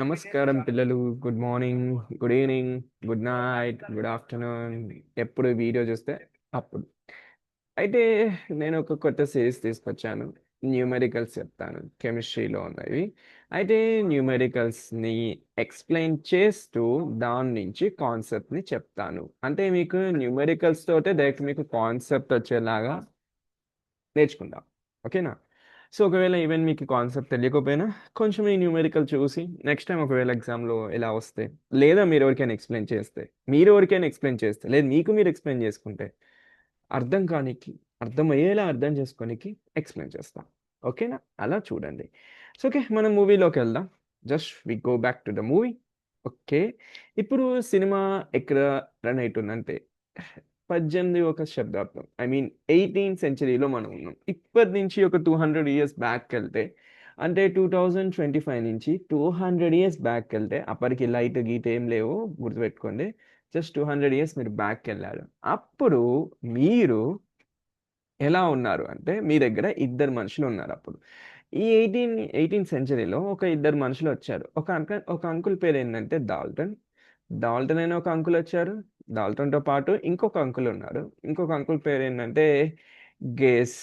నమస్కారం పిల్లలు. Good morning, good evening, good night, good afternoon. ఎప్పుడు వీడియో చూస్తే అప్పుడు. అయితే నేను ఒక కొత్త సిరీస్ తీసుకొచ్చాను. న్యూమెరికల్స్ చెప్తాను, కెమిస్ట్రీలో ఉన్నవి. అయితే న్యూమెరికల్స్ని ఎక్స్ప్లెయిన్ చేస్తూ దాని నుంచి కాన్సెప్ట్ని చెప్తాను. అంటే మీకు న్యూమెరికల్స్ తోటే డైరెక్ట్ మీకు కాన్సెప్ట్ వచ్చేలాగా నేర్చుకుందాం. ఓకేనా? సో ఒకవేళ ఈవెన్ మీకు కాన్సెప్ట్ తెలియకపోయినా కొంచెం ఈ న్యూమెరికల్ చూసి నెక్స్ట్ టైం ఒకవేళ ఎగ్జామ్లో ఎలా వస్తే, లేదా మీరు ఎవరికైనా ఎక్స్ప్లెయిన్ చేస్తే, లేదు మీకు మీరు ఎక్స్ప్లెయిన్ చేసుకుంటే అర్థం కానికి, అర్థమయ్యేలా అర్థం చేసుకోనికి ఎక్స్ప్లెయిన్ చేస్తాం. ఓకేనా? అలా చూడండి. సో ఓకే, మనం మూవీలోకి వెళ్దాం. Just we go back to the movie. Okay, ఇప్పుడు సినిమా ఎక్కడ రన్ అవుతుందంటే 18 ఒక శతాబ్దం, ఐ మీన్ 18th సెంచరీలో మనం ఉన్నాం. ఇప్పటి నుంచి ఒక 200 ఇయర్స్ బ్యాక్ వెళ్తే, అంటే 2025 నుంచి 200 ఇయర్స్ బ్యాక్ వెళ్తే, అప్పటికి లైట్ గీట్ ఏం లేవు, గుర్తుపెట్టుకోండి. జస్ట్ 200 ఇయర్స్ మీరు బ్యాక్ వెళ్ళారు. అప్పుడు మీరు ఎలా ఉన్నారు అంటే, మీ దగ్గర ఇద్దరు మనుషులు ఉన్నారు అప్పుడు. ఈ 18th సెంచరీలో ఒక ఇద్దరు మనుషులు వచ్చారు. ఒక అంకుల్ పేరు ఏంటంటే డాల్టన్. డాల్టన్ అనే ఒక అంకుల్ వచ్చారు. డాల్టన్తో పాటు ఇంకొక అంకుల్ ఉన్నారు. ఇంకొక అంకుల్ పేరు ఏంటంటే గేస్.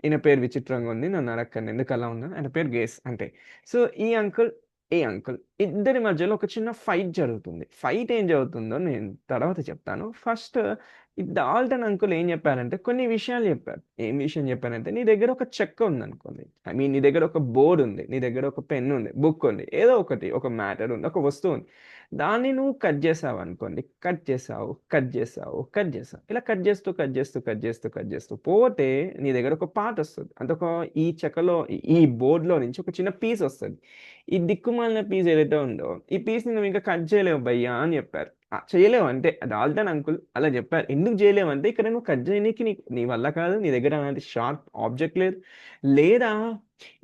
ఈయన పేరు విచిత్రంగా ఉంది, నన్ను అడగండి ఎందుకు అలా ఉందని. ఆయన పేరు గేస్ అంటే. సో ఈ అంకుల్ ఇద్దరి మధ్యలో ఒక చిన్న ఫైట్ జరుగుతుంది. ఫైట్ ఏం జరుగుతుందో నేను తర్వాత చెప్తాను. ఫస్ట్ ఈ డాల్టన్ అంకుల్ ఏం చెప్పారంటే కొన్ని విషయాలు చెప్పారు. ఏం విషయం చెప్పారంటే, నీ దగ్గర ఒక చెక్క ఉంది అనుకోండి, ఐ మీన్ నీ దగ్గర ఒక బోర్డు ఉంది, నీ దగ్గర ఒక పెన్ ఉంది, బుక్ ఉంది, ఏదో ఒకటి, ఒక మ్యాటర్ ఉంది, ఒక వస్తువు ఉంది. దాన్ని నువ్వు కట్ చేసావు అనుకోండి, కట్ చేసావు, ఇలా కట్ చేస్తూ పోతే నీ దగ్గర ఒక పార్ట్ వస్తుంది. అంటే ఈ చెక్కలో, ఈ బోర్డులో నుంచి ఒక చిన్న పీస్ వస్తుంది. ఈ దిక్కుమాలిన పీస్ ఏదైతే ఉందో, ఈ పీస్ని నువ్వు ఇంకా కట్ చేయలేవు భయ్యా అని చెప్పారు. చేయలేవు అంటే డాల్టన్ అంకుల్ అలా చెప్పారు. ఎందుకు చేయలేవు అంటే, ఇక్కడ నువ్వు కట్ చేయనీకి నీ వల్ల కాదు, నీ దగ్గర అలాంటి షార్ప్ ఆబ్జెక్ట్ లేదు. లేదా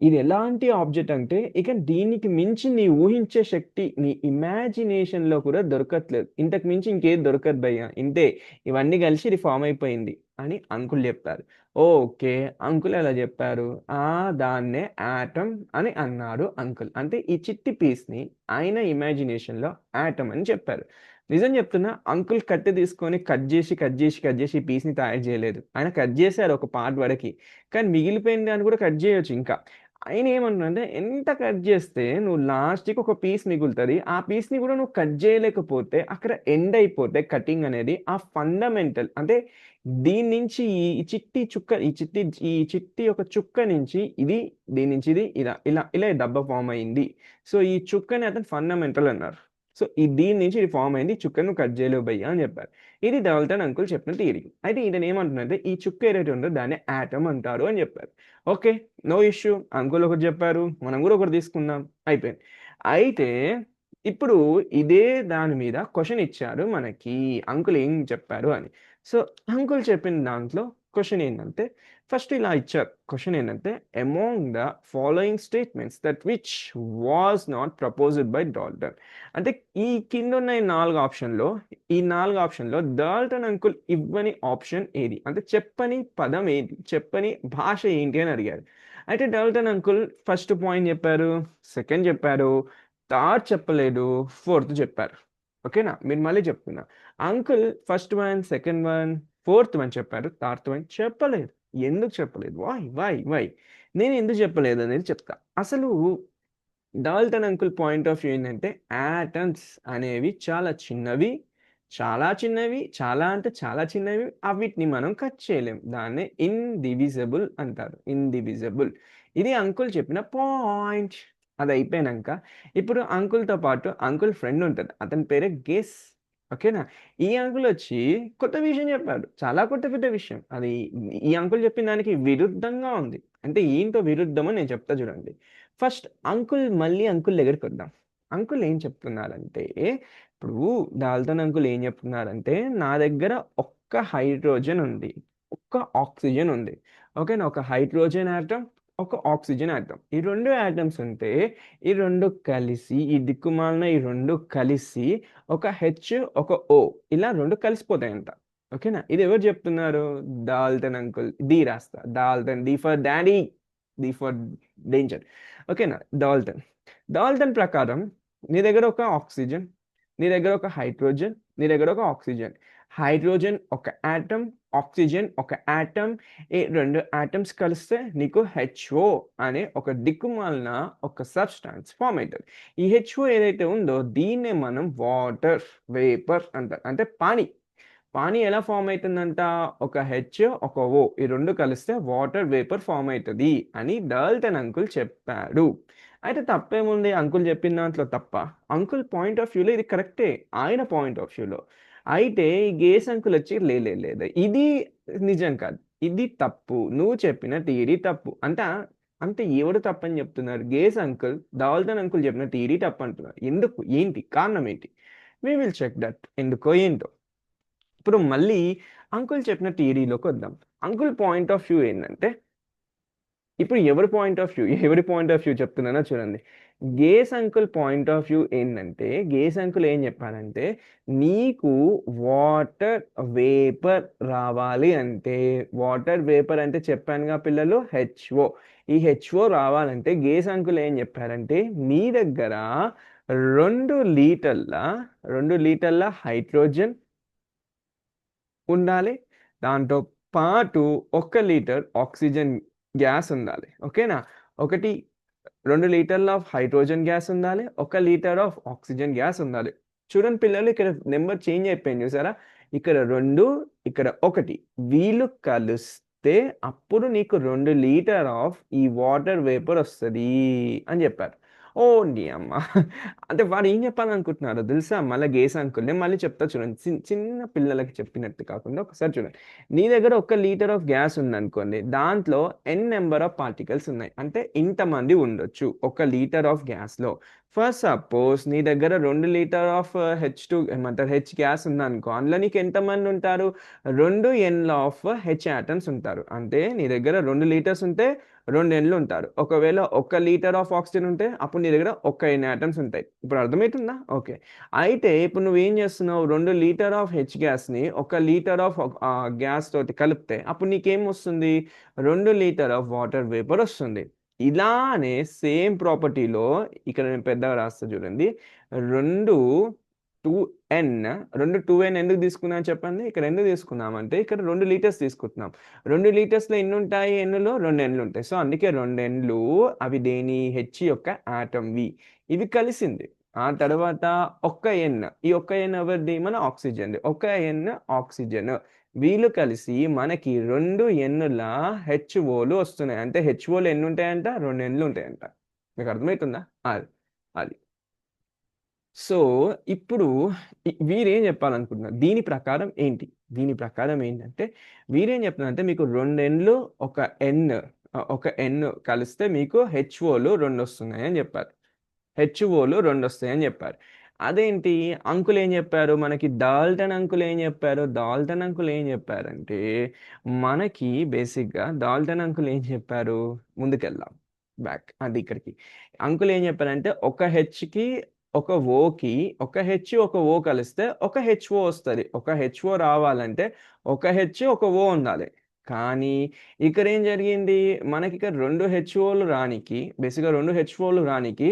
ఇది ఎలాంటి ఆబ్జెక్ట్ అంటే, ఇక దీనికి మించి నీ ఊహించే శక్తి నీ ఇమాజినేషన్లో కూడా దొరకట్లేదు. ఇంతకు మించి ఇంకేది దొరకదు భయ్యా, ఇంతే, ఇవన్నీ కలిసి ఇది ఫామ్ అయిపోయింది అని అంకుల్ చెప్పారు. ఓకే, అంకుల్ ఎలా చెప్పారు? దాన్నే ఆటమ్ అని అన్నారు అంకుల్. అంటే ఈ చిట్టి పీస్ని ఆయన ఇమాజినేషన్లో ఆటమ్ అని చెప్పారు. నిజం చెప్తున్నా, అంకుల్ కట్టె తీసుకొని కట్ చేసి ఈ పీస్ని తయారు చేయలేదు. ఆయన కట్ చేశారు ఒక పార్ట్ వరకు, కానీ మిగిలిపోయిన దాన్ని కూడా కట్ చేయొచ్చు ఇంకా. ఆయన ఏమంటున్నాడంటే, ఎంత కట్ చేస్తే నువ్వు లాస్ట్కి ఒక పీస్ మిగులుతుంది, ఆ పీస్ని కూడా నువ్వు కట్ చేయలేకపోతే అక్కడ ఎండ్ అయిపోతే కటింగ్ అనేది ఆ ఫండమెంటల్ అంటే దీని నుంచి ఈ చిట్టి ఒక చుక్క నుంచి ఇది, దీని నుంచి ఇది, ఇలా డబ్బా ఫామ్ అయింది. సో ఈ చుక్కని అతను ఫండమెంటల్ అన్నారు. సో దీని నుంచి ఇది ఫామ్ అయింది, చుక్కను కట్ చేయలేవు భయ్యా అని చెప్పారు. ఇది డాల్టన్ అంకుల్ చెప్పిన థియరీ. అయితే ఈయన ఏమంటున్నారంటే, ఈ చుక్క ఏదైతే ఉందో దాన్ని ఆటమ్ అంటారు అని చెప్పారు. Okay, no issue. అంకుల్ ఒకటి చెప్పారు, మనం కూడా ఒకటి తీసుకుందాం, అయిపోయింది. అయితే ఇప్పుడు ఇదే దాని మీద క్వశ్చన్ ఇచ్చారు మనకి, అంకుల్ ఏం చెప్పారు అని. సో అంకుల్ చెప్పిన దాంట్లో క్వశ్చన్ ఏంటంటే, ఫస్ట్ ఇలా ఇచ్చారు. క్వశ్చన్ ఏంటంటే, among the following statements that which was not proposed by Dalton. అంటే ఈ కింద ఉన్న ఈ నాలుగు ఆప్షన్లో డాల్టన్ అంకుల్ ఇవ్వని ఆప్షన్ ఏది, అంటే చెప్పని పదం ఏది, చెప్పని భాష ఏంటి అని అడిగారు. అయితే డాల్టన్ అంకుల్ ఫస్ట్ పాయింట్ చెప్పారు, సెకండ్ చెప్పారు, థర్డ్ చెప్పలేదు, ఫోర్త్ చెప్పారు. ఓకేనా? మీరు మళ్ళీ చెప్తున్నా, uncle first one, second one, fourth one చెప్పారు, థర్డ్ వన్ చెప్పలేదు. ఎందుకు చెప్పలేదు? వై నేను ఎందుకు చెప్పలేదు అనేది చెప్తా. అసలు Dalton uncle point of view ఏంటంటే, యాటమ్స్ అనేవి చాలా అంటే చాలా చిన్నవి, వీటిని మనం కట్ చేయలేం, దాన్ని ఇండివిజిబుల్ అంటారు, ఇండివిజిబుల్. ఇది అంకుల్ చెప్పిన పాయింట్. అది అయిపోయినాక ఇప్పుడు అంకుల్తో పాటు అంకుల్ ఫ్రెండ్ ఉంటుంది, అతని పేరే గేస్. ఓకేనా? ఈ అంకుల్ వచ్చి కొత్త విషయం చెప్పాడు, చాలా పెద్ద విషయం. అది ఈ అంకుల్ చెప్పిన దానికి విరుద్ధంగా ఉంది. అంటే ఏంటో విరుద్ధం అని నేను చెప్తా చూడండి. ఫస్ట్ మళ్ళీ అంకుల్ దగ్గరికి వద్దాం. అంకుల్ ఏం చెప్తున్నారంటే, ఇప్పుడు డాల్టన్ అంకుల్ ఏం చెప్తున్నారంటే, నా దగ్గర ఒక్క హైడ్రోజన్ ఉంది, ఒక్క ఆక్సిజన్ ఉంది. ఓకేనా? ఒక హైడ్రోజన్ ఆటమ్, ఒక ఆక్సిజన్ ఆటమ్, ఈ రెండు ఆటమ్స్ ఉంటే ఈ రెండు కలిసి, ఈ దిక్కుమాలిన ఈ రెండు కలిసి ఒక హెచ్, ఒక ఓ, ఇలా రెండు కలిసిపోతాయంట. ఓకేనా? ఇది ఎవరు చెప్తున్నారు? Dalton uncle. డి రాస్తా, Dalton, d for daddy, d for danger. ఓకేనా? డాల్టన్. డాల్టన్ ప్రకారం నీ దగ్గర ఒక ఆక్సిజన్, నీ దగ్గర ఒక హైడ్రోజన్, నీ దగ్గర ఒక ఆక్సిజన్. హైడ్రోజన్ ఒక ఆటమ్, ఆక్సిజన్ ఒక ఆటమ్. ఈ రెండు ఆటమ్స్ కలిస్తే నీకు హెచ్ఓ అనే ఒక దిక్కుమాలిన ఒక సబ్స్టాన్స్ ఫామ్ అవుతుంది. ఈ హెచ్ఓ ఏదైతే ఉందో దీన్నే మనం వాటర్ వేపర్ అంటారు, అంటే పానీ. పానీ ఎలా ఫామ్ అవుతుందంట, ఒక హెచ్ ఒక ఓ ఈ రెండు కలిస్తే వాటర్ వేపర్ ఫామ్ అవుతుంది అని డాల్టన్ అంకుల్ చెప్పాడు. అయితే తప్పేముంది అంకుల్ చెప్పిన దాంట్లో తప్ప? అంకుల్ పాయింట్ ఆఫ్ వ్యూలో ఇది కరెక్టే, ఆయన పాయింట్ ఆఫ్ వ్యూలో. అయితే ఈ గేస్ అంకుల్ వచ్చి లేదు ఇది నిజం కాదు, ఇది తప్పు, నువ్వు చెప్పిన థియరీ తప్పు అంటే. అంటే ఎవడు తప్పని చెప్తున్నారు? గేస్ అంకుల్ డాల్టన్ అంకుల్ చెప్పిన థియరీ తప్పు అంటున్నారు. ఎందుకు, ఏంటి కారణం ఏంటి? వి విల్ చెక్ దట్ ఎందుకో ఏంటో. ఇప్పుడు మళ్ళీ అంకుల్ చెప్పిన థియరీలోకి వద్దాం. అంకుల్ పాయింట్ ఆఫ్ వ్యూ ఏంటంటే, ఇప్పుడు ఎవరి పాయింట్ ఆఫ్ వ్యూ చెప్తున్నానో చూడండి. Gay's uncle point of view ఏంటంటే, గేస్ అంకుల్ ఏం చెప్పారంటే, నీకు వాటర్ వేపర్ రావాలి అంటే, వాటర్ వేపర్ అంటే చెప్పానుగా పిల్లలు, హెచ్ఓ. ఈ హెచ్ఓ రావాలంటే గేస్ అంకుల్ ఏం చెప్పారంటే, మీ దగ్గర 2 లీటర్ల 2 లీటర్ల హైడ్రోజన్ ఉండాలి, దాంతో పాటు 1 లీటర్ ఆక్సిజన్ గ్యాస్ ఉండాలి. ఓకేనా? ఒకటి 2 లీటర్ల ఆఫ్ హైడ్రోజన్ గ్యాస్ ఉండాలి, 1 లీటర్ ఆఫ్ ఆక్సిజన్ గ్యాస్ ఉండాలి. చూడండి పిల్లలు, ఇక్కడ నెంబర్ చేంజ్ అయిపోయింది చూసారా? ఇక్కడ 2, ఇక్కడ 1, వీళ్ళు కలిస్తే అప్పుడు నీకు 2 లీటర్ ఆఫ్ ఈ వాటర్ వేపర్ వస్తుంది అని చెప్పారు. ఓ నీ అమ్మ! అంటే వాడు ఏం చెప్పాలనుకుంటున్నారో తెలుసా? మళ్ళీ గేస్ అంకుల్ నేను మళ్ళీ చెప్తా చూడండి. చిన్న పిల్లలకి చెప్పినట్టు కాకుండా ఒకసారి చూడండి. నీ దగ్గర 1 లీటర్ ఆఫ్ గ్యాస్ ఉందనుకోండి, దాంట్లో ఎన్ నెంబర్ ఆఫ్ పార్టికల్స్ ఉన్నాయి, అంటే ఇంతమంది ఉండొచ్చు 1 లీటర్ ఆఫ్ గ్యాస్లో. ఫస్ట్ సపోజ్ నీ దగ్గర 2 లీటర్ ఆఫ్ H2 ఏమంటారు, హెచ్ గ్యాస్ ఉందనుకో, అందులో నీకు ఎంతమంది ఉంటారు? 2 N ఆఫ్ హెచ్ ఆటమ్స్ ఉంటారు. అంటే నీ దగ్గర 2 లీటర్స్ ఉంటే 2 Nలు ఉంటారు. ఒకవేళ 1 లీటర్ ఆఫ్ ఆక్సిజన్ ఉంటే అప్పుడు నీ దగ్గర 1 N ఆటమ్స్ ఉంటాయి. ఇప్పుడు అర్థమవుతుందా? ఓకే. అయితే ఇప్పుడు నువ్వేం చేస్తున్నావు, 2 లీటర్ ఆఫ్ హెచ్ గ్యాస్ని 1 లీటర్ ఆఫ్ గ్యాస్ తోటి కలిపితే అప్పుడు నీకేం వస్తుంది? 2 లీటర్ ఆఫ్ వాటర్ వేపర్ వస్తుంది. ఇలానే సేమ్ ప్రాపర్టీలో ఇక్కడ నేను పెద్దగా రాస్తా చూడండి. రెండు టూ ఎన్ 2 2N ఎందుకు తీసుకున్నాం చెప్పండి? ఇక్కడ ఎందుకు తీసుకున్నామంటే ఇక్కడ 2 లీటర్స్ తీసుకుంటున్నాం. 2 లీటర్స్లో ఎన్ని ఉంటాయి? ఎన్నులో 2 Nలు ఉంటాయి. సో అందుకే 2 Nలు అవి దేని హెచ్ యొక్క ఆటమ్వి, ఇవి కలిసింది. ఆ తర్వాత 1 N, ఈ 1 N ఎవరిది? మన ఆక్సిజన్. 1 N ఆక్సిజన్, వీళ్ళు కలిసి మనకి 2 Nల హెచ్ఓలు వస్తున్నాయి. అంటే హెచ్ఓలు ఎన్ని ఉంటాయంట? 2 Nలు ఉంటాయంట. మీకు అర్థమవుతుందా? అది అది సో ఇప్పుడు వీరేం చెప్పాలనుకుంటున్నారు దీని ప్రకారం ఏంటి? దీని ప్రకారం ఏంటంటే వీరేం చెప్తున్నారంటే, మీకు 2 Nలు ఒక ఎన్ ఒక ఎన్ కలిస్తే మీకు హెచ్ఓలు 2 వస్తున్నాయి అని చెప్పారు. హెచ్ఓలు 2 వస్తాయని చెప్పారు. అదేంటి అంకుల్ ఏం చెప్పారు మనకి? డాల్టన్ అంకుల్ ఏం చెప్పారు? డాల్టన్ అంకుల్ ఏం చెప్పారంటే, మనకి బేసిక్గా డాల్టన్ అంకుల్ ఏం చెప్పారు? ముందుకెళ్దాం, బ్యాక్ అది ఇక్కడికి. అంకుల్ ఏం చెప్పారంటే, ఒక హెచ్కి ఒక ఓకి, ఒక హెచ్ ఒక ఓ కలిస్తే ఒక హెచ్ఓ వస్తుంది. ఒక హెచ్ఓ రావాలంటే ఒక హెచ్ ఒక ఓ ఉండాలి. కానీ ఇక్కడ ఏం జరిగింది, మనకి ఇక్కడ 2 హెచ్ఓలు రానికి, బేసిక్గా 2 హెచ్ఓలు రానికి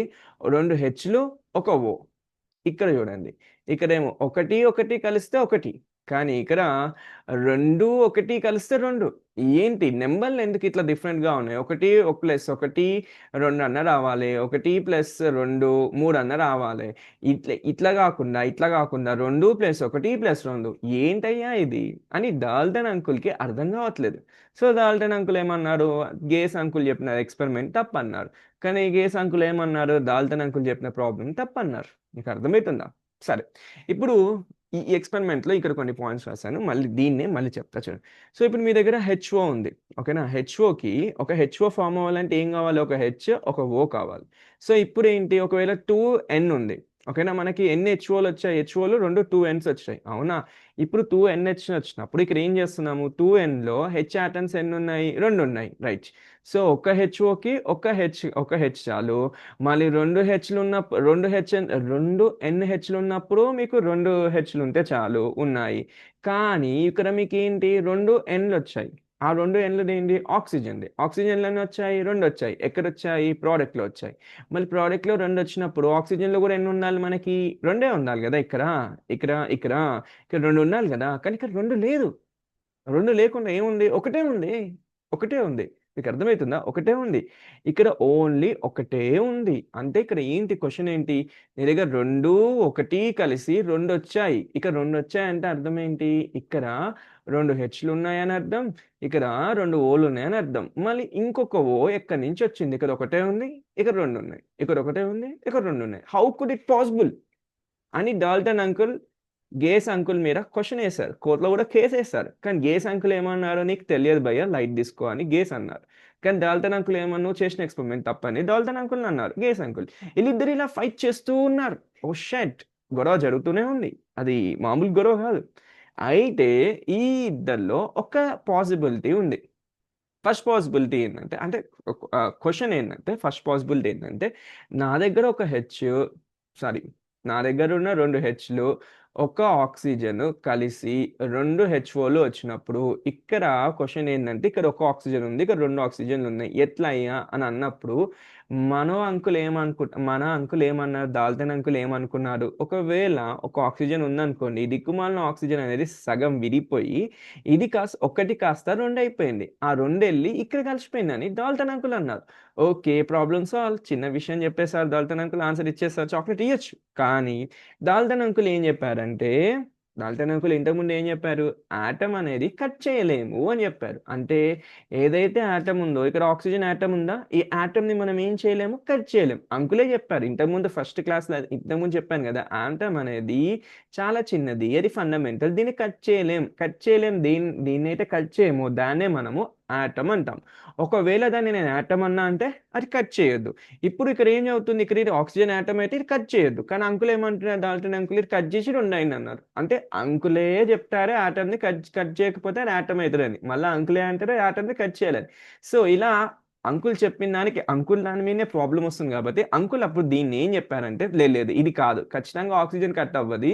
2 హెచ్లు ఒక ఓ. ఇక్కడ చూడండి, ఇక్కడేమో 1 1 కలిస్తే 1, కానీ ఇక్కడ 2 1 కలిస్తే 2. ఏంటి నెంబర్లు ఎందుకు ఇట్లా డిఫరెంట్గా ఉన్నాయి? 1 ప్లస్ 1 2 అన్న రావాలి, 1 ప్లస్ 2 3 అన్న రావాలి. ఇట్లా కాకుండా 2 ప్లస్ 1 ప్లస్ 2 ఏంటయ్యా ఇది అని డాల్టన్ అంకుల్కి అర్థం కావట్లేదు. సో డాల్టన్ అంకుల్ ఏమన్నారు? గేస్ అంకుల్ చెప్పిన ఎక్స్పెరిమెంట్ తప్పన్నారు. కానీ గేస్ అంకుల్ ఏమన్నారు? డాల్టన్ అంకుల్ చెప్పిన ప్రాబ్లం తప్పన్నారు. మీకు అర్థమవుతుందా? సరే, ఇప్పుడు ఈ ఎక్స్పెరిమెంట్లో ఇక్కడ కొన్ని పాయింట్స్ రాశాను, మళ్ళీ దీన్నే మళ్ళీ చెప్తా చూడండి. సో ఇప్పుడు మీ దగ్గర హెచ్ఓ ఉంది, ఓకేనా? హెచ్ఓకి ఒక హెచ్ఓ ఫామ్ అవ్వాలంటే ఏం కావాలి? ఒక హెచ్ ఒక ఓ కావాలి. సో ఇప్పుడు ఏంటి, ఒకవేళ 2N ఉంది, ఓకేనా? మనకి ఎన్ని హెచ్ఓలు వచ్చాయి? హెచ్ఓలు 2 Ns వచ్చాయి, అవునా? ఇప్పుడు 2NH వచ్చినప్పుడు ఇక్కడ ఏం చేస్తున్నాము? 2Nలో హెచ్ ఆటమ్స్ ఎన్ని ఉన్నాయి? 2 ఉన్నాయి, రైట్? సో ఒక హెచ్ఓకి ఒక హెచ్ చాలు. మళ్ళీ 2 హెచ్లు ఉన్న 2NHలు ఉన్నప్పుడు మీకు 2 హెచ్లు ఉంటే చాలు, ఉన్నాయి. కానీ ఇక్కడ మీకు ఏంటి? 2 Nలు వచ్చాయి. ఆ 2 ఏంటి? ఆక్సిజన్‌ది. ఆక్సిజన్‌లు ఎన్ని వచ్చాయి? 2 వచ్చాయి. ఎక్కడొచ్చాయి? ప్రోడక్ట్‌లో వచ్చాయి. మళ్ళీ ప్రోడక్ట్‌లో 2 వచ్చినప్పుడు ఆక్సిజన్‌లో కూడా ఎన్ని ఉండాలి మనకి? 2 ఉండాలి గదా! ఇక్కడ 2 ఉండాలి గదా! కానీ ఇక్కడ 2 లేదు. 2 లేకుండా ఏముంది? ఒకటే ఉంది. ఒకటే ఉంది. మీకు అర్థమైతుందా? ఒకటే ఉంది. ఇక్కడ ఓన్లీ ఒకటే ఉంది. అంటే ఇక్కడ ఏంటి క్వెషన్ ఏంటి? నీ దగ్గర 2, 1 కలిసి 2 వచ్చాయి. ఇక్కడ 2 వచ్చాయంటే అర్థం ఏంటి? ఇక్కడ 2 హెచ్‌లు ఉన్నాయని అర్థం. ఇక్కడ 2 ఓలు ఉన్నాయని అర్థం. మళ్ళీ ఇంకొక ఓ ఎక్కడి నుంచి వచ్చింది? ఇక్కడ ఒకటే ఉంది. ఇక్కడ 2 ఉన్నాయి. ఇక్కడ ఒకటే ఉంది. ఇక్కడ 2 ఉన్నాయి. How could it possible? అని డాల్టన్ అంకుల్ గేస్ అంకుల్ మీద క్వశ్చన్ వేశారు. కోర్టులో కూడా కేసు వేశారు. కానీ గేస్ అంకుల్ ఏమన్నారు? నీకు తెలియదు భయ్యా లైట్ తీసుకో అని గేస్ అన్నారు. కానీ డాల్టన్ అంకుల్ ఏమన్నా నువ్వు చేసిన ఎక్స్పెరిమెంట్ తప్పని డాల్టన్ అంకుల్ అన్నారు గేస్ అంకుల్. వీళ్ళిద్దరు ఇలా ఫైట్ చేస్తూ ఉన్నారు. ఓ షట్ గొడవ జరుగుతూనే ఉంది. అది మామూలు గొడవ కాదు. అయితే ఈ ఇద్దరిలో ఒక పాసిబిలిటీ ఉంది. ఫస్ట్ పాసిబిలిటీ ఏంటంటే అంటే క్వశ్చన్ ఏంటంటే ఫస్ట్ పాసిబిలిటీ ఏంటంటే నా దగ్గర ఒక హెచ్ సారీ నా దగ్గర ఉన్న 2 హెచ్‌లు ఒక ఆక్సిజన్ కలిసి 2 హెచ్ఓలు వచ్చినప్పుడు ఇక్కడ క్వశ్చన్ ఏంటంటే ఇక్కడ ఒక ఆక్సిజన్ ఉంది. ఇక్కడ 2 ఆక్సిజన్‌లు ఉన్నాయి. ఎట్లా అయ్యా అని అన్నప్పుడు మన అంకుల్ ఏమన్నారు? డాల్టన్ అంకుల్ ఏమనుకున్నారు? ఒకవేళ ఒక ఆక్సిజన్ ఉందనుకోండి. ఈ దిక్కుమాలిన ఆక్సిజన్ అనేది సగం విడిపోయి ఇది ఒకటి కాస్త 2 అయిపోయింది. ఆ 2 ఎళ్లి ఇక్కడ కలిసిపోయిందని డాల్టన్ అంకుల్ అన్నారు. ఓకే. Problem solve. చిన్న విషయం చెప్పేసారు డాల్టన్ అంకుల్ ఆన్సర్ ఇచ్చేసారు. చాక్లేట్ ఇయ్యొచ్చు. కానీ డాల్టన్ అంకుల్ ఏం చెప్పారంటే, డాల్టన్ అంకుల్ ఇంతకుముందు ఏం చెప్పారు? ఆటమ్ అనేది కట్ చేయలేము అని చెప్పారు. అంటే ఏదైతే ఆటమ్ ఉందో ఇక్కడ ఆక్సిజన్ ఆటమ్ ఉందా? ఈ ఆటమ్‌ని మనం ఏం చేయలేము? కట్ చేయలేము. అంకులే చెప్పారు. ఇంతకుముందు ఫస్ట్ క్లాస్‌లో ఇంతకుముందు చెప్పాను కదా! ఆటమ్ అనేది చాలా చిన్నది. అది ఫండమెంటల్. దీన్ని కట్ చేయలేం. దీన్నైతే కట్ చేయము. దాన్నే మనము ఆటమ్ అంటాం. ఒకవేళ దాన్ని నేను ఆటమ్ అన్నా అంటే అది కట్ చేయొద్దు. ఇప్పుడు ఇక్కడ ఏం అవుతుంది? ఇక్కడ ఇది ఆక్సిజన్ ఆటమ్ అయితే ఇది కట్ చేయొద్దు. కానీ అంకుల్ ఏమంటున్నారు? డాల్టన్ అంకుల్ ఇది కట్ చేసి 2 అయిందన్నారు. అంటే అంకులే చెప్తారు ఆటమ్‌ని కట్ కట్ చేయకపోతే అది ఆటమ్ అయితదని. మళ్ళా అంకులే అంటారు ఆటమ్‌ని కట్ చేయాలని. సో, ఇలా అంకుల్ చెప్పిన దానికి అంకుల్ దాని మీదనే ప్రాబ్లమ్ వస్తుంది కాబట్టి అంకుల్ అప్పుడు దీన్ని ఏం చెప్పారంటే లేదు ఇది కాదు. ఖచ్చితంగా ఆక్సిజన్ కట్ అవ్వది.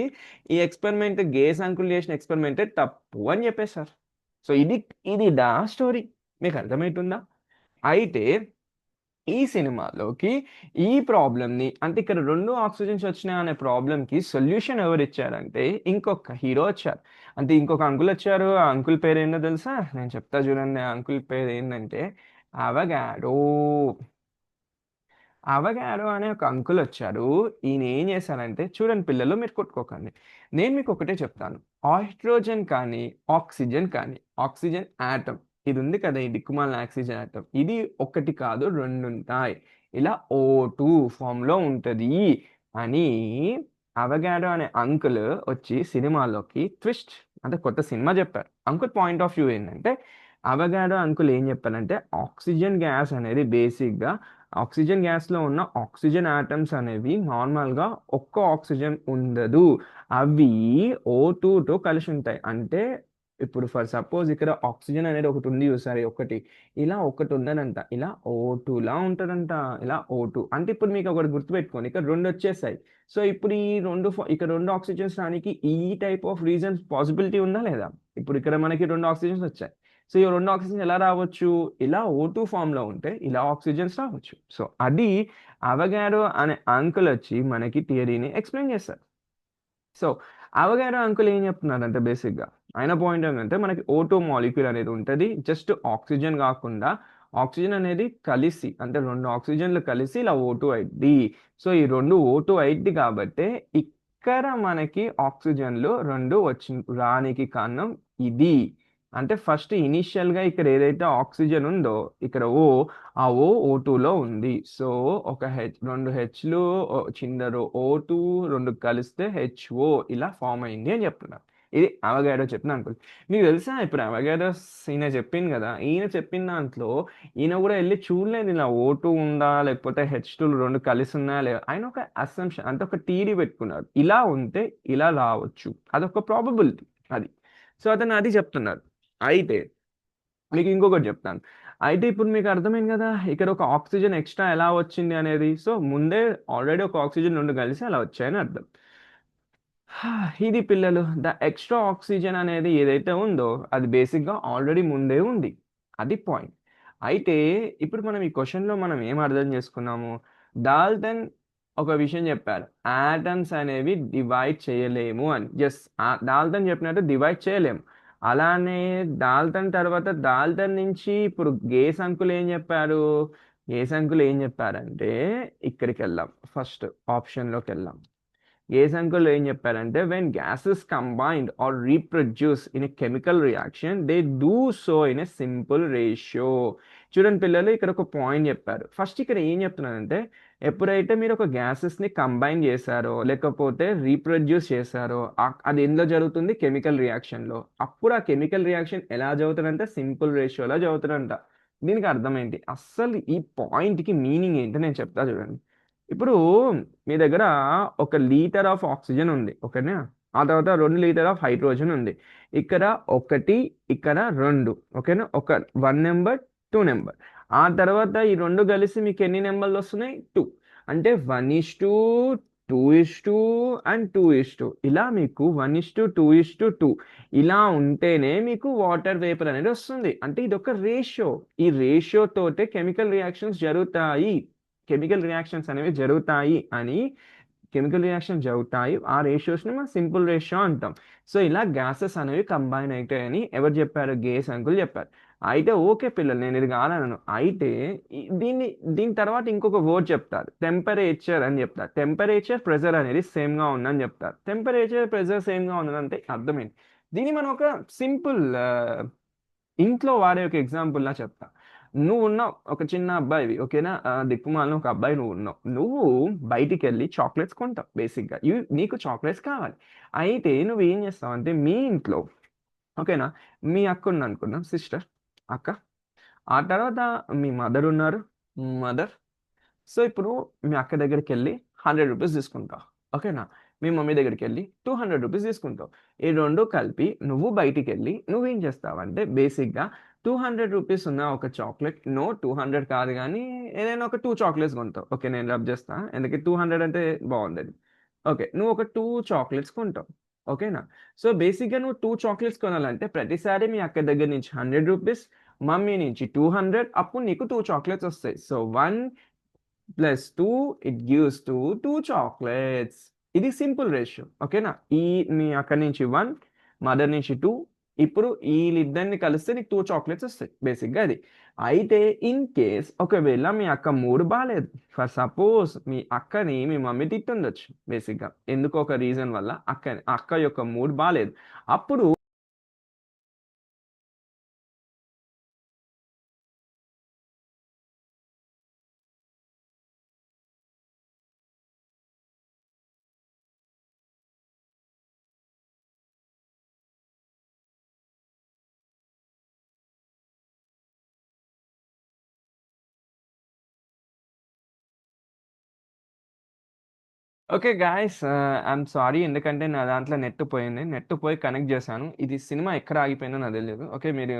ఈ ఎక్స్‌పెరిమెంట్ గేస్ అంకుల్ చేసిన ఎక్స్‌పెరిమెంటే తప్పు అని చెప్పేసారు. సో, ఇది స్టోరీ. మీకు అర్థమైతుందా? అయితే ఈ సినిమాలోకి ఈ ప్రాబ్లమ్‌ని అంటే ఇక్కడ 2 ఆక్సిజన్స్ వచ్చినాయనే ప్రాబ్లమ్‌కి సొల్యూషన్ ఎవరిచ్చారంటే ఇంకొక హీరో వచ్చారు. అంటే ఇంకొక అంకుల్ వచ్చారు. ఆ అంకుల్ పేరేంటో తెలుసా? నేను చెప్తా చూడండి. ఆ అంకుల్ పేరేంటంటే అవగాడో. అవగాడో అనే ఒక అంకుల్ వచ్చారు. ఈయన ఏం చేశారంటే చూడండి పిల్లలు మీరు కొట్టుకోకండి. నేను మీకు ఒకటే చెప్తాను. హైడ్రోజన్ కానీ, ఆక్సిజన్ కానీ, ఆక్సిజన్ ఆటమ్ ఇది ఉంది కదా! ఈ దిక్కుమాలిన ఆక్సిజన్ ఆటమ్. ఇది ఒకటి కాదు 2 ఉంటాయి. ఇలా O2 ఫార్మ్‌లో ఉంటది అని అవగాడో అనే అంకుల్ వచ్చి సినిమాలోకి ట్విస్ట్ అంటే కొత్త సినిమా చెప్పారు. అంకుల్ పాయింట్ ఆఫ్ వ్యూ ఏంటంటే అవగాడో అంకుల్ ఏం చెప్పారంటే ఆక్సిజన్ గ్యాస్ అనేది బేసిక్‌గా ఆక్సిజన్ గ్యాస్‌లో ఉన్న ఆక్సిజన్ ఆటమ్స్ అనేవి నార్మల్‌గా ఒక్క ఆక్సిజన్ ఉండదు. అవి O2తో కలిసి ఉంటాయి. అంటే ఇప్పుడు ఫర్ సపోజ్ ఇక్కడ ఆక్సిజన్ అనేది ఒకటి ఉంది చూసారా ఒకటి. ఇలా ఒకటి ఉండదంట. ఇలా O2లా ఉంటదంట. ఇలా O2 అంటే ఇప్పుడు మీకు ఒకటి గుర్తుపెట్టుకోండి. ఇక్కడ 2 వచ్చేసాయి. సో, ఇప్పుడు ఈ 2 ఇక్కడ 2 ఆక్సిజన్స్ రానికి ఈ టైప్ ఆఫ్ రీజన్స్ పాసిబిలిటీ ఉందా లేదా? ఇప్పుడు ఇక్కడ మనకి 2 ఆక్సిజన్స్ వచ్చాయి. సో, ఈ 2 ఆక్సిజన్స్ ఎలా రావచ్చు? ఇలా O2 ఫార్మ్‌లో ఉంటే ఇలా ఆక్సిజన్స్ రావచ్చు. సో, అది అవగాడో అనే అంకుల్ వచ్చి మనకి థియరీని ఎక్స్‌ప్లెయిన్ చేశారు. సో, అవగాడో అంకుల్ ఏం చెప్తున్నారంటే బేసిక్‌గా ఆయన పాయింట్ ఏంటంటే మనకి O2 మాలిక్యూల్ అనేది ఉంటది. జస్ట్ ఆక్సిజన్ గాకుండా ఆక్సిజన్ అనేది కలిసి అంటే 2 ఆక్సిజన్‌లు కలిసి ఇలా O2 అయిద్ది. సో, ఈ 2 O2 అయిద్ది కాబట్టే ఇక్కడ మనకి ఆక్సిజన్‌లు 2 రానికి కారణం ఇది. అంటే ఫస్ట్ ఇనీషియల్‌గా ఇక్కడ ఏదైతే ఆక్సిజన్ ఉందో ఇక్కడ ఆ O2లో ఉంది. సో, ఒక 2 హెచ్‌లు చిన్నరు O2 2 కలిస్తే HO ఇలా ఫార్మ్ అయింది అని చెప్తున్నారు. ఇది అవగాడో చెప్పిన అంకుల్. మీకు తెలుసా ఇప్పుడు అవగాడోస్ ఈయన చెప్పిండు గదా! ఈయన చెప్పిన దాంట్లో ఈయన గూడా ఎళ్లి చూడలేదు ఇలా O2 ఉందా? లేకపోతే H2లు 2 కలిసి ఉన్నాయా? లేదా? ఆయన ఒక అసంప్షన్ అంటే ఒక థియరీ పెట్టుకున్నాడు. ఇలా ఉంటే ఇలా రావచ్చు. అదొక ప్రాబబిలిటీ అది. సో, అతను అది చెప్తున్నారు. అయితే మీకు ఇంకొకటి చెప్తాను. అయితే ఇప్పుడు మీకు అర్థమైంది గదా! ఇక్కడ ఒక ఆక్సిజన్ ఎక్స్‌ట్రా ఎలా వచ్చింది అనేది. సో, ముందే ఆల్రెడీ ఒక ఆక్సిజన్ 2 కలిసి అలా వచ్చాయని అర్థం. ఇది పిల్లలు ఎక్స్ట్రా ఆక్సిజన్ అనేది ఏదైతే ఉందో అది బేసిక్గా ఆల్రెడీ ముందే ఉంది. అది పాయింట్. అయితే ఇప్పుడు మనం ఈ క్వశ్చన్లో మనం ఏం అర్థం చేసుకున్నాము? డాల్టన్ ఒక విషయం చెప్పారు, ఆటమ్స్ అనేవి డివైడ్ చేయలేము అని. జస్ట్ డాల్టన్ చెప్పినట్టు డివైడ్ చేయలేము. అలానే డాల్టన్ తర్వాత డాల్టన్ నుంచి ఇప్పుడు గేస్ అంకుల్ ఏం చెప్పారు? గేస్ అంకుల్ ఏం చెప్పారంటే ఇక్కడికి వెళ్దాం, ఫస్ట్ ఆప్షన్లోకి వెళ్దాం. ఏస్ అంకుల్ ఏం చెప్పారంటే when gases combined or reproduce in a chemical reaction they do so in a simple ratio. చూడండి పిల్లలు, ఇక్కడ ఒక పాయింట్ చెప్పారు. ఫస్ట్ ఇక్కడ ఏం చెప్తున్నానంటే ఎప్పుడైతే మీరు ఒక గ్యాసెస్ని కంబైన్ చేశారో లేకపోతే రీప్రొడ్యూస్ చేశారో అది ఎందులో జరుగుతుంది? కెమికల్ రియాక్షన్లో. అప్పుడు ఆ కెమికల్ రియాక్షన్ ఎలా జరుగుతుందంటే సింపుల్ రేషియోలో జరుగుతుందంట. దీనికి అర్థం ఏంటి? అస్సలు ఈ పాయింట్కి మీనింగ్ ఏంటో నేను చెప్తా చూడండి. ఇప్పుడు మీ దగ్గర 1 లీటర్ ఆఫ్ ఆక్సిజన్ ఉంది, ఓకేనా? ఆ తర్వాత 2 లీటర్ ఆఫ్ హైడ్రోజన్ ఉంది. ఇక్కడ 1, ఇక్కడ 2, ఓకేనా? 1 నెంబర్, 2 నెంబర్. ఆ తర్వాత ఈ రెండు కలిసి మీకు ఎన్ని నెంబర్లు వస్తున్నాయి? 2. అంటే 1:2:2 అండ్ 2:2. ఇలా మీకు 1:2:2 ఇలా ఉంటేనే మీకు వాటర్ వేపర్ అనేది వస్తుంది. అంటే ఇది ఒక రేషియో. ఈ రేషియో తోటే కెమికల్ రియాక్షన్స్ జరుగుతాయి. కెమికల్ రియాక్షన్స్ అనేవి జరుగుతాయి అని, కెమికల్ రియాక్షన్ జరుగుతాయి, ఆ రేషియోస్ని మనం సింపుల్ రేషియో అంటాం. సో ఇలా గ్యాసెస్ అనేవి కంబైన్ అవుతాయని ఎవరు చెప్పారు? గేస్ అంకుల్ చెప్పారు. అయితే ఓకే పిల్లలు, నేను ఇది కాదనను. అయితే దీని తర్వాత ఇంకొక వర్డ్ చెప్తారు, టెంపరేచర్ అని చెప్తారు. టెంపరేచర్ ప్రెజర్ అనేది సేమ్గా ఉందని చెప్తారు. టెంపరేచర్ ప్రెజర్ సేమ్గా ఉందంటే అర్థమైంది. దీన్ని మనం ఒక సింపుల్ ఇంట్లో వాడే ఒక ఎగ్జాంపుల్లా చెప్తా. నువ్వు ఉన్నావు, ఒక చిన్న అబ్బాయివి, ఓకేనా? దిక్కుమాలిన ఒక అబ్బాయి నువ్వు ఉన్నావు. నువ్వు బయటికి వెళ్ళి చాక్లెట్స్ కొంటావు. బేసిక్గా నీకు చాక్లెట్స్ కావాలి. అయితే నువ్వు ఏం చేస్తావు అంటే మీ ఇంట్లో, ఓకేనా, మీ అక్క ఉంది అనుకున్నాం, సిస్టర్, అక్క. ఆ తర్వాత మీ మదర్ ఉన్నారు, మదర్. సో ఇప్పుడు మీ అక్క దగ్గరికి వెళ్ళి 100 రూపీస్ తీసుకుంటావు, ఓకేనా? మీ మమ్మీ దగ్గరికి వెళ్ళి 200 రూపీస్ తీసుకుంటావు. ఈ రెండు కలిపి నువ్వు బయటికి వెళ్ళి నువ్వేం చేస్తావంటే బేసిక్గా 200 రూపీస్ ఉన్న ఒక చాక్లెట్, 200 కాదు కానీ ఏదైనా ఒక 2 చాక్లెట్స్ కొంటావు. ఓకే, నేను రబ్ చేస్తా, ఎందుకంటే 200 అంటే బాగుండదు. ఓకే, నువ్వు ఒక 2 చాక్లెట్స్ కొంటావు, ఓకేనా? సో బేసిక్గా నువ్వు 2 చాక్లెట్స్ కొనాలంటే ప్రతిసారి మీ అక్క దగ్గర నుంచి 100 రూపీస్, మమ్మీ నుంచి 200, అప్పుడు నీకు 2 చాక్లెట్స్ వస్తాయి. So 1 + 2 it gives 2 chocolates. ఇది సింపుల్ రేషియో, ఓకేనా? మీ అక్కడి నుంచి 1, మదర్ నుంచి 2, ఇప్పుడు వీళ్ళిద్దరిని కలిస్తే నీకు 2 చాక్లెట్స్ వస్తాయి. బేసిక్గా అది. అయితే ఇన్ కేస్ ఒకవేళ మీ అక్క మూడ్ బాగాలేదు, ఫర్ సపోజ్ మీ అక్కని మీ మమ్మీ తిట్టుండొచ్చు బేసిక్గా, ఎందుకో ఒక రీజన్ వల్ల అక్క యొక్క మూడ్ బాగాలేదు. అప్పుడు ఓకే గాయస్, ఐఎమ్ సారీ, ఎందుకంటే నా దాంట్లో నెట్ పోయింది. నెట్ పోయి కనెక్ట్ చేశాను. ఇది సినిమా ఎక్కడ ఆగిపోయిందో నాకు తెలియదు. ఓకే, మీరు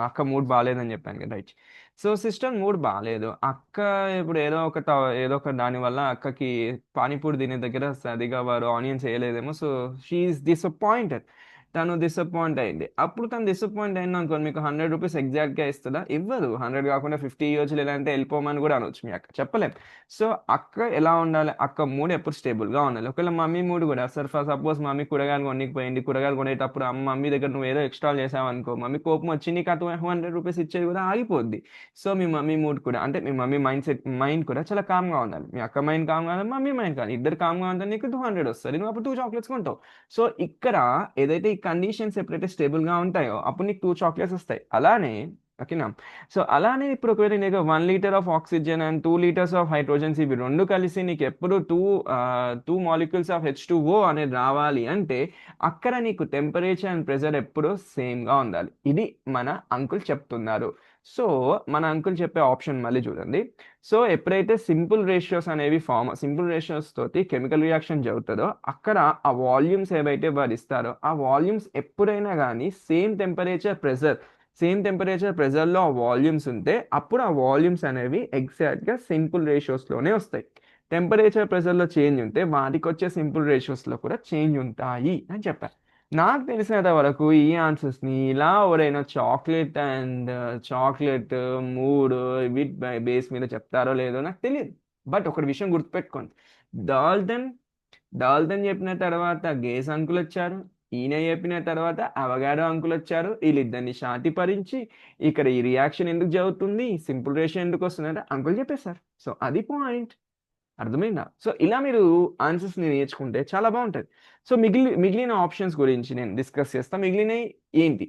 అక్క మూడ్ బాగాలేదని చెప్పాను కదా, రైట్. సో సిస్టర్ మూడ్ బాగాలేదు. అక్క ఇప్పుడు ఏదో ఒక దాని వల్ల అక్కకి పానీపూరి తినే దగ్గర సరిగా వారు ఆనియన్స్ వేయలేదేమో. So she's disappointed. తను డిసప్పాయింట్ అయింది. అప్పుడు తను డిసప్పాయింట్ అయింది అనుకోండి, మీకు 100 రూపీస్ ఎగ్జాక్ట్గా ఇస్తుందా? ఇవ్వదు. 100 కాకుండా 50 ఇవ్వచ్చు, లేదంటే వెళ్ళిపోమని కూడా అనొచ్చు మీ అక్క, చెప్పలేం. సో అక్క ఎలా ఉండాలి? అక్క మూడ్ ఎప్పుడు స్టేబుల్గా ఉండాలి. ఒకవేళ మమ్మీ మూడ్ కూడా, సపోజ్ మమ్మీ కూరగాయలు కొనిపోయింది, కూరగాయలు కొనేటప్పుడు మమ్మీ దగ్గర నువ్వు ఏదో ఎక్స్ట్రా చేసావు అనుకో, మమ్మీ కోపం వచ్చి నీకు ఆ 200 రూపీస్ ఇచ్చేది కూడా ఆగిపోద్ది. సో మీ మమ్మీ మూడ్ కూడా, అంటే మీ మమ్మీ మైండ్ కూడా చాలా కామ్గా ఉండాలి. మీ అక్క మైండ్ కామ్గా ఉండాలి, మమ్మీ మైండ్ కాదు, ఇద్దరు కామ్గా ఉంటే నీకు 200 వస్తుంది. నువ్వు అప్పుడు 2 చాక్లెట్స్ కొంటావు. సో ఇక్కడ ఏదైతే ఈ కండిషన్స్ ఎప్పుడైతే స్టేబుల్గా ఉంటాయో అప్పుడు నీకు 2 చాక్లెట్స్ వస్తాయి. అలానే, ఓకేనా? సో అలానే ఇప్పుడు ఒకవేళ నీకు 1 litre of oxygen and 2 litres of hydrogens, ఇవి రెండు కలిసి నీకు ఎప్పుడు 2 మాలిక్యూల్స్ ఆఫ్ H2O అనేది రావాలి అంటే అక్కడ నీకు టెంపరేచర్ అండ్ ప్రెజర్ ఎప్పుడూ సేమ్గా ఉండాలి. ఇది మన అంకుల్ చెప్తున్నారు. సో మన అంకుల్ చెప్పే ఆప్షన్ మళ్ళీ చూడండి. సో ఎప్పుడైతే సింపుల్ రేషియోస్ తోటి కెమికల్ రియాక్షన్ జరుగుతుందో అక్కడ ఆ వాల్యూమ్స్ ఏవైతే వారు ఇస్తారో ఆ వాల్యూమ్స్ ఎప్పుడైనా కానీ సేమ్ టెంపరేచర్ ప్రెజర్లో ఆ వాల్యూమ్స్ ఉంటే అప్పుడు ఆ వాల్యూమ్స్ అనేవి ఎగ్జాక్ట్గా సింపుల్ రేషియోస్లోనే వస్తాయి. టెంపరేచర్ ప్రెషర్లో చేంజ్ ఉంటే వాటికి వచ్చే సింపుల్ రేషియోస్లో కూడా చేంజ్ ఉంటాయి అని చెప్పారు. నాకు తెలిసినంత వరకు ఈ ఆన్సర్స్ని ఇలా ఎవరైనా చాక్లెట్ మూడు వీట్ బేస్ మీద చెప్తారో లేదో నాకు తెలియదు. బట్ ఒకటి విషయం గుర్తుపెట్టుకోండి, డాల్టన్ డాల్టన్ చెప్పిన తర్వాత గేస్ అంకుల్ వచ్చారు, ఈయన చెప్పిన తర్వాత అవగాడో అంకుల్ వచ్చారు. వీళ్ళిద్దరిని శాంతిపరించి ఇక్కడ ఈ రియాక్షన్ ఎందుకు జరుగుతుంది, సింపుల్ రేషియో ఎందుకు వస్తుందంటే అంకుల్ చెప్పేశారు. సో అది పాయింట్, అర్థమైందా? సో ఇలా మీరు ఆన్సర్స్ని నేర్చుకుంటే చాలా బాగుంటుంది. సో మిగిలిన ఆప్షన్స్ గురించి నేను డిస్కస్ చేస్తాను. మిగిలినవి ఏంటి?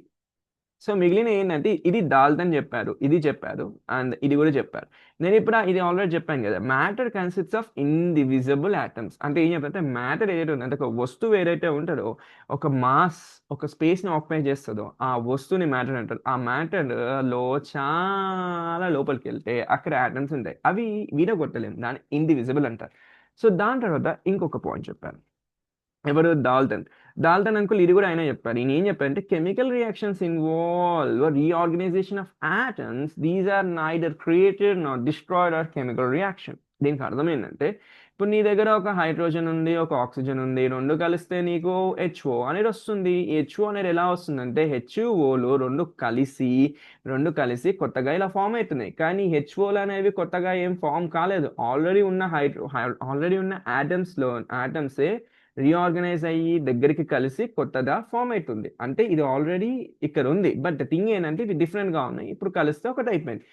సో మిగిలిన ఏంటంటే ఇది డాల్టన్ చెప్పారు, ఇది చెప్పారు, అండ్ ఇది కూడా చెప్పారు. నేను ఇప్పుడు ఇది ఆల్రెడీ చెప్పాను కదా, matter consists of indivisible atoms. అంటే ఏం చెప్పారంటే మ్యాటర్ ఏదైతే ఉందో, అంటే ఒక వస్తువు ఏదైతే ఉంటుందో, ఒక మాస్ ఒక స్పేస్ని ఆక్యుపై చేస్తుందో ఆ వస్తువుని మ్యాటర్ అంటారు. ఆ మ్యాటర్లో చాలా లోపలికి వెళ్తే అక్కడ ఆటమ్స్ ఉంటాయి, అవి విడగొట్టలేము, దాన్ని ఇండివిజిబుల్ అంటారు. సో దాని తర్వాత ఇంకొక పాయింట్ చెప్పారు, ఎవరు? డాల్టన్ అంకుల్ ఇది కూడా ఆయన చెప్పారు. ఈయన ఏం చెప్పారంటే chemical reactions involve reorganization of atoms, these are neither created not destroyed are chemical reaction. దీనికి అర్థం ఏంటంటే, ఇప్పుడు నీ దగ్గర ఒక హైడ్రోజన్ ఉంది, ఒక ఆక్సిజన్ ఉంది, రెండు కలిస్తే నీకు హెచ్ఓ అనేది వస్తుంది. హెచ్ఓ అనేది ఎలా వస్తుందంటే, హెచ్ఓలు రెండు కలిసి కొత్తగా ఇలా ఫామ్ అవుతున్నాయి. కానీ హెచ్ఓలు అనేవి కొత్తగా ఏం ఫామ్ కాలేదు, ఆల్రెడీ ఉన్న ఆటమ్సే రీఆర్గనైజ్ అయ్యి దగ్గరికి కలిసి కొత్తగా ఫామ్ అవుతుంది. అంటే ఇది ఆల్రెడీ ఇక్కడ ఉంది, బట్ థింగ్ ఏంటంటే ఇవి డిఫరెంట్గా ఉన్నాయి, ఇప్పుడు కలిస్తే ఒకటి అయిపోయింది.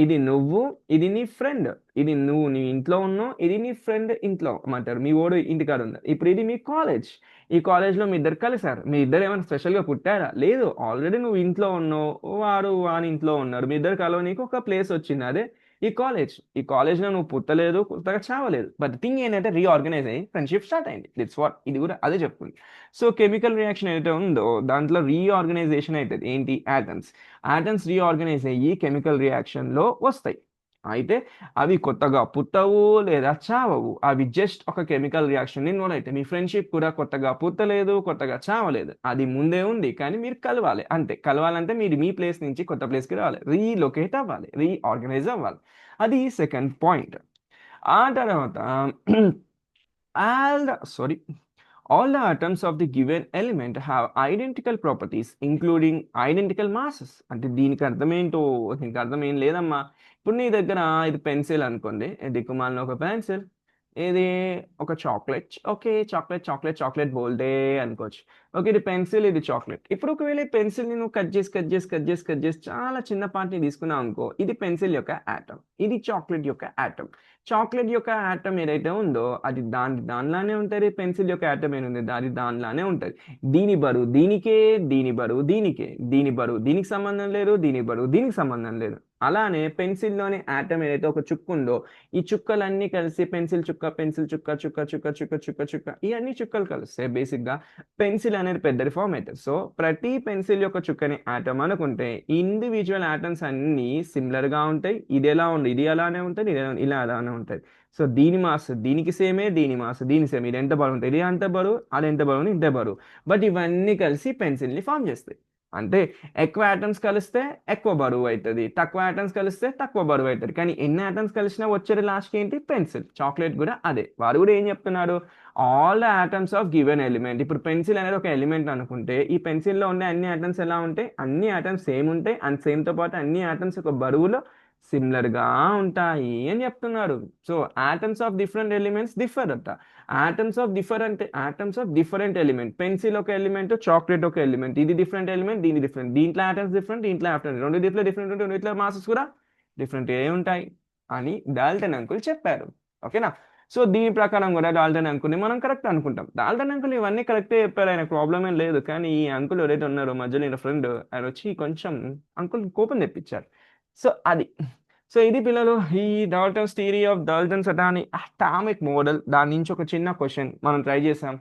ఇది నువ్వు, ఇది నీ ఫ్రెండ్, ఇది నువ్వు నీ ఇంట్లో ఉన్నావు, ఇది నీ ఫ్రెండ్ ఇంట్లో అంటారు, మీ ఓడు ఇంటికాడ ఉన్నారు. ఇప్పుడు ఇది మీ కాలేజ్, ఈ కాలేజ్లో మీ ఇద్దరు కలిసారు. మీ ఇద్దరు ఏమైనా స్పెషల్గా పుట్టారా? లేదు, ఆల్రెడీ నువ్వు ఇంట్లో ఉన్నావు, వాని ఇంట్లో ఉన్నారు, మీ ఇద్దరు కలవ నీకు ఒక ప్లేస్ వచ్చింది, అదే ఈ కాలేజ్లో నువ్వు పుట్టలేదు, కొత్తగా చావలేదు, బట్ థింగ్ ఏంటంటే రీఆర్గనైజ్ అయ్యి ఫ్రెండ్షిప్ స్టార్ట్ అయింది. దిట్స్ వాట్, ఇది కూడా అదే చెప్తుంది. సో కెమికల్ రియాక్షన్ ఏదైతే ఉందో దాంట్లో రీఆర్గనైజేషన్ అవుతుంది. ఏంటి? ఆటమ్స్ రీఆర్గనైజ్ అయ్యి కెమికల్ రియాక్షన్లో వస్తాయి. అయితే అవి కొత్తగా పుట్టవు లేదా చావవు, అవి జస్ట్ ఒక కెమికల్ రియాక్షన్ ఇన్వాల్వ్ అవుతాయి. మీ ఫ్రెండ్షిప్ కూడా కొత్తగా పుట్టలేదు, కొత్తగా చావలేదు, అది ముందే ఉంది, కానీ మీరు కలవాలి అంతే. కలవాలంటే మీరు మీ ప్లేస్ నుంచి కొత్త ప్లేస్కి రావాలి, రీలొకేట్ అవ్వాలి, రీఆర్గనైజ్ అవ్వాలి. అది సెకండ్ పాయింట్. ఆ తర్వాత all the atoms of the given element have identical properties including identical masses. అంటే దీనికి అర్థమేంటో, దీనికి అర్థం ఏం లేదమ్మా. ఇప్పుడు నీ దగ్గర ఇది పెన్సిల్ అనుకోండి, దిక్కుమాలిన ఒక పెన్సిల్, ఇది ఒక చాక్లెట్. ఓకే, చాక్లెట్ బోల్డే అనుకోవచ్చు. ఓకే, ఇది పెన్సిల్, ఇది చాక్లెట్. ఇప్పుడు ఒకవేళ ఈ పెన్సిల్ని నువ్వు కట్ చేసి చాలా చిన్న పార్ట్ని తీసుకున్నావు అనుకో, ఇది పెన్సిల్ యొక్క ఆటమ్, ఇది చాక్లెట్ యొక్క ఆటమ్. చాక్లెట్ యొక్క ఆటమ్ ఏదైతే ఉందో అది దానిలానే ఉంటుంది, పెన్సిల్ యొక్క ఆటమ్ ఏముంది అది దానిలానే ఉంటుంది. దీని బరువు దీనికే, దీని బరువు దీనికే, దీని బరువు దీనికి సంబంధం లేదు, దీని బరువు దీనికి సంబంధం లేదు. అలానే పెన్సిల్లోని ఆటమ్ ఏదైతే ఒక చుక్క ఉందో, ఈ చుక్కలన్నీ కలిసి పెన్సిల్ చుక్క ఇవన్నీ చుక్కలు కలిస్తే బేసిక్గా పెన్సిల్ అనేది పెద్దది ఫామ్ అవుతుంది. సో ప్రతి పెన్సిల్ యొక్క చుక్కని ఆటమ్ అనుకుంటే ఇండివిజువల్ ఆటమ్స్ అన్నీ సిమిలర్గా ఉంటాయి. ఇది ఎలా ఉంది, ఇది అలానే ఉంటుంది, ఇలా అలానే ఉంటుంది. సో దీని మాస్ దీనికి సేమే, దీని మాస్ దీని సేమ్. ఇది ఎంత బరువు ఉంటుంది, ఇది అంత బరువు, అది ఎంత బరువు, ఇంత బరువు. బట్ ఇవన్నీ కలిసి పెన్సిల్ని ఫామ్ చేస్తాయి. అంటే ఎక్కువ ఆటమ్స్ కలిస్తే ఎక్కువ బరువు అవుతుంది, తక్కువ ఆటమ్స్ కలిస్తే తక్కువ బరువు అవుతుంది. కానీ ఎన్ని ఆటమ్స్ కలిసినా వచ్చేది లాస్ట్కి ఏంటి? పెన్సిల్. చాక్లెట్ కూడా అదే. వారు కూడా ఏం చెప్తున్నారు? All the atoms of given element. ఇప్పుడు పెన్సిల్ అనేది ఒక ఎలిమెంట్ అనుకుంటే, ఈ పెన్సిల్లో ఉండే అన్ని ఆటమ్స్ ఎలా ఉంటాయి? అన్ని ఆటమ్స్ సేమ్ ఉంటాయి, అండ్ సేమ్తో పాటు అన్ని ఆటమ్స్ ఒక బరువులో సిమిలర్గా ఉంటాయి అని చెప్తున్నారు. So atoms of different elements differ అంట. Atoms of different element. Pencil ఒక ఎలిమెంట్, చాక్లెట్ ఒక ఎలిమెంట్. ఇది డిఫరెంట్ ఎలిమెంట్, దీని డిఫరెంట్, దీంట్లో ఆటమ్స్ డిఫరెంట్, దీంట్లో ఆటమ్స్ రెండు దీంట్లో డిఫరెంట్ ఉంటాయి, రెండిట్లో మాసెస్ కూడా డిఫరెంట్ ఏ ఉంటాయి అని డాల్టన్ అంకుల్ చెప్పారు. ఓకేనా? సో దీని ప్రకారం కూడా డాల్టన్ అంకుల్ని మనం కరెక్ట్ అనుకుంటాం. డాల్టన్ అంకుల్ ఇవన్నీ కరెక్టే చెప్పారు, ఆయన ప్రాబ్లం ఏం లేదు. కానీ ఈ అంకుల్ ఎవరైతే ఉన్నారో మధ్యలో ఈయన ఫ్రెండ్, ఆయన వచ్చి కొంచెం అంకుల్ కోపం తెప్పించారు. సో అది. సో ఇది పిల్లలు ఈ Dalton's theory of Dalton's atomic model, దాని నుంచి ఒక చిన్న క్వశ్చన్ మనం ట్రై చేసాం.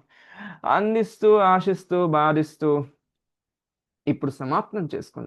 అందిస్తూ ఆశిస్తూ బాధిస్తూ ఇప్పుడు సమాప్తం చేసుకుందాం.